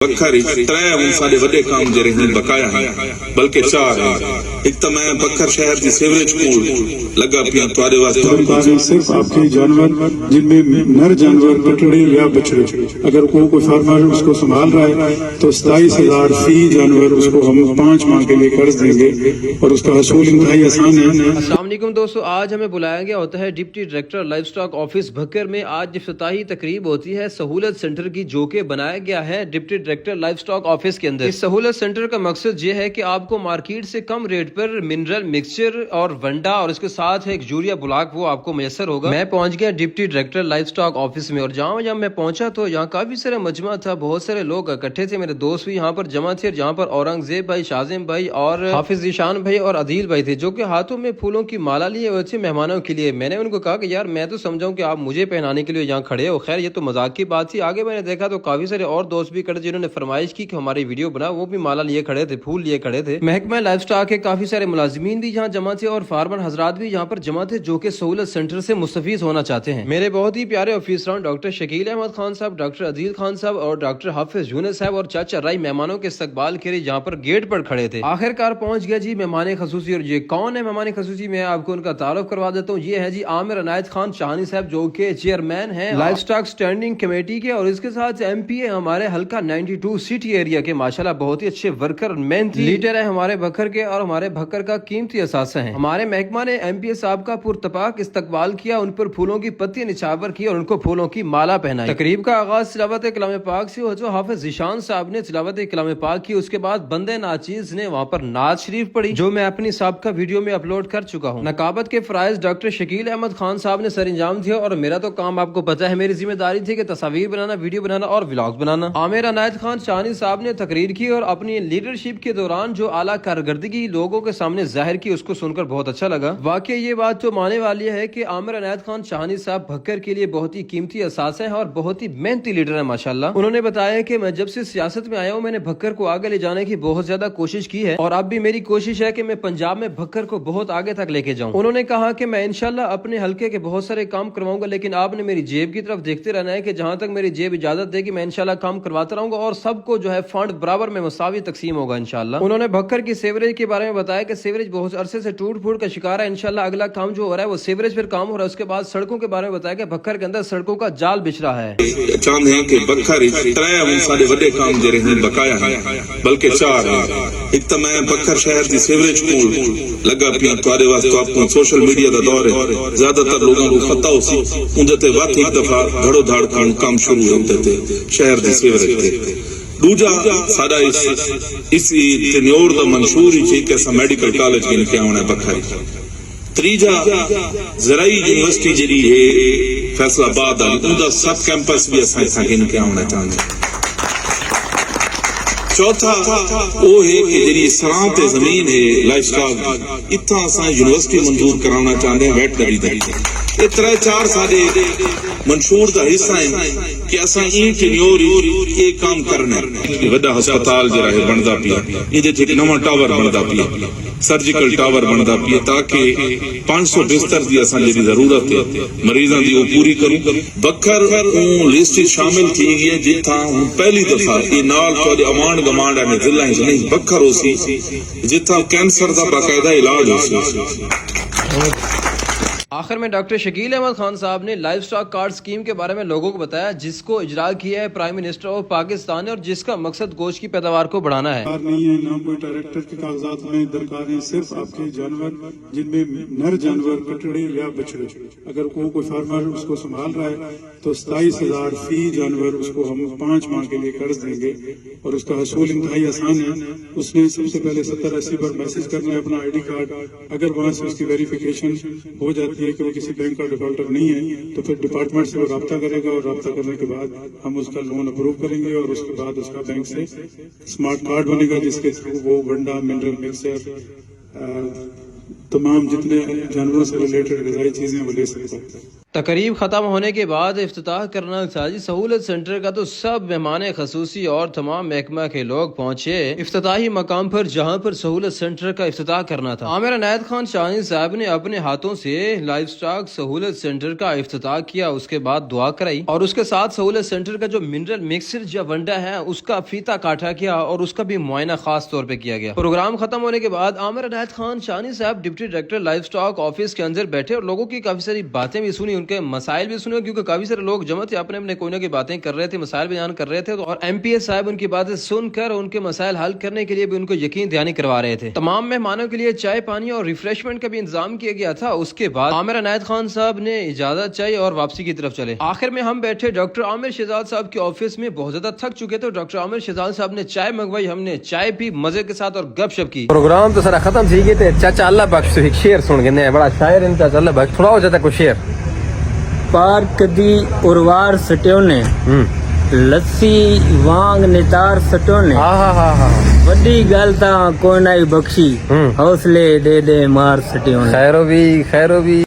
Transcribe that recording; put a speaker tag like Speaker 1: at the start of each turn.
Speaker 1: बखर त्रै सारे वड्डे काम जरे हैं बकाया है बल्कि चार हैं। एक तो मैं बखर शहर की सीवरेज को लगा पिया तुम्हारे वास्ते
Speaker 2: सिर्फ आपके जानवर जिनमें नर जानवर बछड़े या बछड़े अगर कोई फार्मर उसको संभाल रहा है तो 27,000 फी जानवर उसको हम 5 माह के लिए कर्ज देंगे और उसका हसूल इंतहाई आसान है।
Speaker 3: अस्सलाम वालेकुम दोस्तों, आज हमें बुलाया गया होता है deputy director livestock office Bhakkar में। आज इफ्तिताही तकरीब होती है सहूलत सेंटर की, जो कि बनाया गया है deputy director livestock office के अंदर। इस सहूलत सेंटर का मकसद ये है कि आपको मार्केट से कम रेट पर मिनरल मिक्सचर और वंडा और इसके साथ एक यूरिया ब्लॉक वो आपको मैसर होगा। मैं पहुंच गया deputy director livestock office में और जब मैं पहुंचा तो यहाँ काफी सारा मजमा था, बहुत सारे लोग इकट्ठे थे, मेरे दोस्त भी यहाँ पर जमा थे। जहाँ पर औरंगजेब भाई, शाजिम भाई और हाफिज जीशान भाई और अदील भाई थे, जो कि हाथों में फूलों की माला लिए हुए थे मेहमानों के लिए। मैंने उनको कहा कि यार मैं तो समझाऊं कि आप मुझे पहनाने के लिए यहाँ खड़े हो। खैर ये तो मजाक की बात थी। आगे मैंने देखा तो काफी सारे और दोस्त भी खड़े जिन्होंने फरमाइश की कि हमारी वीडियो बना, वो भी माला लिए खड़े थे, फूल लिए खड़े थे। महकमा लाइव स्टॉक के काफी सारे मुलाजिमीन भी यहाँ जमा थे और फार्मर हजरात भी यहाँ पर जमा थे, जो कि सहूलत सेंटर से मुस्तफीज होना चाहते हैं। मेरे बहुत ही प्यारे ऑफिसरान डॉक्टर शकील अहमद खान साहब, डॉक्टर अदील खान साहब और डॉक्टर हाफिज यूनुस साहब और चाचा राई मेहमानों के इस्तकबाल के लिए यहाँ पर गेट पर खड़े थे। आखिरकार पहुंच गया जी मेहमान खसूसी। और ये कौन है मेहमान खसूसी, मैं आपको उनका तारुफ करवा देता हूँ। ये है जी आमिर अनायत खान शाहनी साहब, जो कि चेयरमैन है लाइव स्टॉक स्टैंडिंग कमेटी के, और इसके साथ एमपीए हमारे हल्का 92 सिटी एरिया के माशाल्लाह बहुत ही अच्छे वर्कर मेहनती लीडर है हमारे भक्कर के, और हमारे भक्कर का कीमती असासा है। हमारे महकमा ने एमपीए साहब का पुरतपाक इस्तकबाल किया, उन पर फूलों की पत्ती निछावर की और उनको फूलों की माला पहनाई। तकरीब का आगाज तिलावत कलाम पाक से हो, जो हाफिज जीशान साहब ने तिलावत कलाम पाक की। उसके बाद बंदे नाचीज ने वहाँ पर नाज शरीफ पढ़ी, जो मैं अपनी साबिका वीडियो में अपलोड कर चुका हूँ। नकाबत के फराइज डॉक्टर शकील अहमद खान साहब ने सर अंजाम दिया, और मेरा तो काम आपको पता है, मेरी जिम्मेदारी थी कि तस्वीर बनाना, वीडियो बनाना और व्लॉग बनाना। आमिर अनायत खान शाहनी साहब ने तकरीर की और अपनी लीडरशिप के दौरान जो आला कारकर्दगी लोगों के सामने जाहिर की, उसको सुनकर बहुत अच्छा लगा। वाकई ये बात तो मानने वाली है कि आमिर अनायत खान शाहनी साहब भक्कर के लिए बहुत ही कीमती असासा है और बहुत ही मेहनती लीडर है माशाल्लाह। उन्होंने बताया कि मैं जब से सियासत में आया हूँ, मैंने भक्कर को आगे ले जाने की बहुत ज्यादा कोशिश की है, और अब भी मेरी कोशिश है कि मैं पंजाब में भक्कर को बहुत आगे तक लेके जाऊँ। उन्होंने कहा कि मैं इंशाल्लाह अपने हल्के के बहुत सारे काम करवाऊंगा, लेकिन आपने मेरी जेब की तरफ देखते रहना है कि जहाँ तक मेरी जेब इजाजत देगी मैं इंशाल्लाह काम करवाता रहूंगा, और सबको जो है फंड बराबर में मसावी तकसीम होगा इंशाल्लाह। उन्होंने भक्कर की सीवरेज के बारे में बताया कि सीवरेज बहुत अरसे से टूट फूट का शिकार है। इंशाल्लाह अगला काम जो हो रहा है वो सीवरेज पर काम हो रहा है। उसके बाद सड़कों के बारे में बताया कि भक्कर के अंदर सड़कों का जाल बिछ रहा है।
Speaker 1: चांद है कि बखर त्रै सारे वड्डे काम जरे हैं बकाया है बल्कि चार हैं। एक तो मैं बखर शहर की सीवरेज को लगा पिया तुम्हारे वास्ते। आपको सोशल मीडिया का दौर है, ज्यादातर लोगों को पता हो सी उनते वक्त एक दफा धड़ो धड़ काम शुरू होते थे शहर की सीवरेज के। दूजा साडा इस टेन्योर दा मंशूर ही कि असा मेडिकल कॉलेज गिन के आना बखरी। त्रीजा ज़राई यूनिवर्सिटी जी है फैसलाबाद उनका सब कैंपस भी असा इतना गिन के आना चाहते। चौथा वो है कि जी सरांत जमीन है लाइफ स्टॉक इतना असा यूनिवर्सिटी मंजूर कराना चाहते हैं वेटनरी दी। ये त्रै चार सारे मंशूर का हिस्सा है कि असा टेन्योर ये काम करना है। वड्डा हस्पताल जरा है बनता पिया, ये नवा टावर बनता पिया, सर्जिकल टावर बनता पिया, ताकि 500 बिस्तर की असा जी जरूरत है मरीजों की वो पूरी करूं। बखर लिस्ट शामिल थी गई जिथा पहली दफा ये नाल तो अमान गमांड ने जिला नहीं बखर हो सी जिथा कैंसर का बाकायदा इलाज हो।
Speaker 3: आखिर में डॉक्टर शकील अहमद खान साहब ने लाइव स्टॉक कार्ड स्कीम के बारे में लोगों को बताया, जिसको इजरा किया है प्राइम मिनिस्टर ऑफ पाकिस्तान ने, और जिसका मकसद गोश्त की पैदावार को बढ़ाना है।
Speaker 2: नहीं है ना कोई डायरेक्टर के कागजात में दरकार है, सिर्फ आपके जानवर जिनमें नर जानवर बछड़े या बछड़े अगर कोई फार्मर उसको संभाल रहा है तो 27,000 फी जानवर उसको हम 5 माह के लिए कर्ज देंगे और उसका हसूल इंतहाई आसान है। उसमें सबसे पहले 70-80 पर मैसेज करना है अपना ID कार्ड। अगर वहां से उसकी वेरिफिकेशन हो जाती है कि वो किसी बैंक का डिफॉल्टर नहीं है तो फिर डिपार्टमेंट से वो रब्ता करेगा, और रब्ता करने के बाद हम उसका लोन अप्रूव करेंगे, और उसके बाद उसका बैंक से स्मार्ट कार्ड बनेगा जिसके थ्रू वो वंडा, मिनरल मिक्सचर, तमाम जितने जानवरों से रिलेटेड ग़िज़ाई चीजें वो ले सकता है।
Speaker 3: तकरीब खत्म होने के बाद इफ्तिताह करना था जी सहूलत सेंटर का, तो सब मेहमान खसूसी और तमाम महकमा के लोग पहुंचे इफ्तिताही मकाम पर जहां पर सहूलत सेंटर का इफ्तिताह करना था। आमिर इनायत खान शानी साहब ने अपने हाथों से लाइफ स्टॉक सहूलत सेंटर का इफ्तिताह किया, उसके बाद दुआ कराई और उसके साथ सहूलत सेंटर का जो मिनरल मिक्सर जो वंडा है उसका फीता काटा गया और उसका भी मुआयना खास तौर पर किया गया। प्रोग्राम खत्म होने के बाद आमिर इनायत खान शानी साहब deputy director life stock office के अंदर बैठे और लोगों की काफी सारी बातें भी सुनी, उनके मसाइल भी सुने, क्योंकि काफी सारे लोग जमा थे, अपने अपने कोई ना कोई बातें कर रहे थे, मसाइल बयान कर रहे थे और एमपीएस साहब उनकी बातें सुनकर उनके मसाइल हल करने के लिए भी उनको यकीन दहानी करवा रहे थे। तमाम मेहमानों के लिए चाय पानी और रिफ्रेशमेंट का भी इंतजाम किया गया था। उसके बाद आमिर इनायत खान साहब ने इजाजत चाहिए और वापसी की तरफ चले। आखिर में हम बैठे डॉक्टर आमिर शहजाद साहब के ऑफिस में, बहुत ज्यादा थक चुके थे। डॉक्टर आमिर शहजाद साहब ने चाय मंगवाई, हमने चाय पी मजे के साथ और गपशप की।
Speaker 4: प्रोग्राम तो सारा खत्म थी गए थे। चाचा अल्लाह बख्श एक शेर सुन गए, बड़ा शायर इन चाचा अल्लाह बख्श, थोड़ा हो जाता कोई शेर।
Speaker 5: पार्क दी उर्वार सट्योने लस्सी वांग नितार सट्योने वड्डी गल ता कोई ना बख्शी हौसले दे दे मार सट्योने।
Speaker 4: खैरो भी